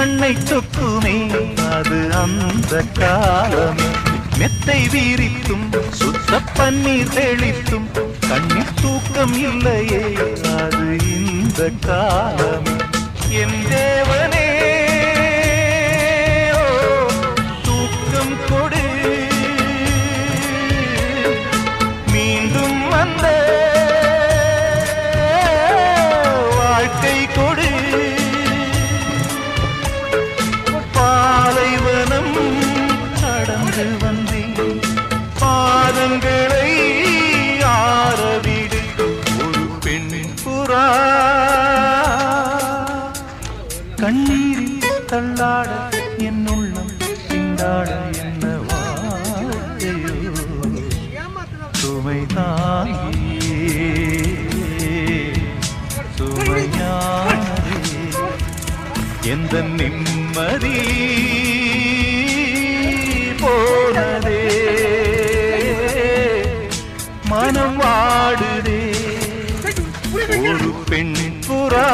கண்ணை சொக்குமே அது அந்த காலமே மெத்தை வீரித்தும் சுத்த பன்னீர் தெளித்தும் கண்ணீர் தூக்கம் இல்லையே அது இந்த காலமே என் தேவனே தூக்கம் கொடு மீண்டும் வந்த வாழ்க்கை கொடு பாலைவனம் கடந்து வந்தேன் பாதங்களை ஆரவிடு ஒரு பெண் புறா கண்ணீரில் தள்ளாட என் உள்ளம் திண்டாட என்ன வார்த்தையோ சுமை தாங்கியே சுமையானே எந்த நிம்மதி போனதே மனம் வாடுதே ஒரு பெண் புறா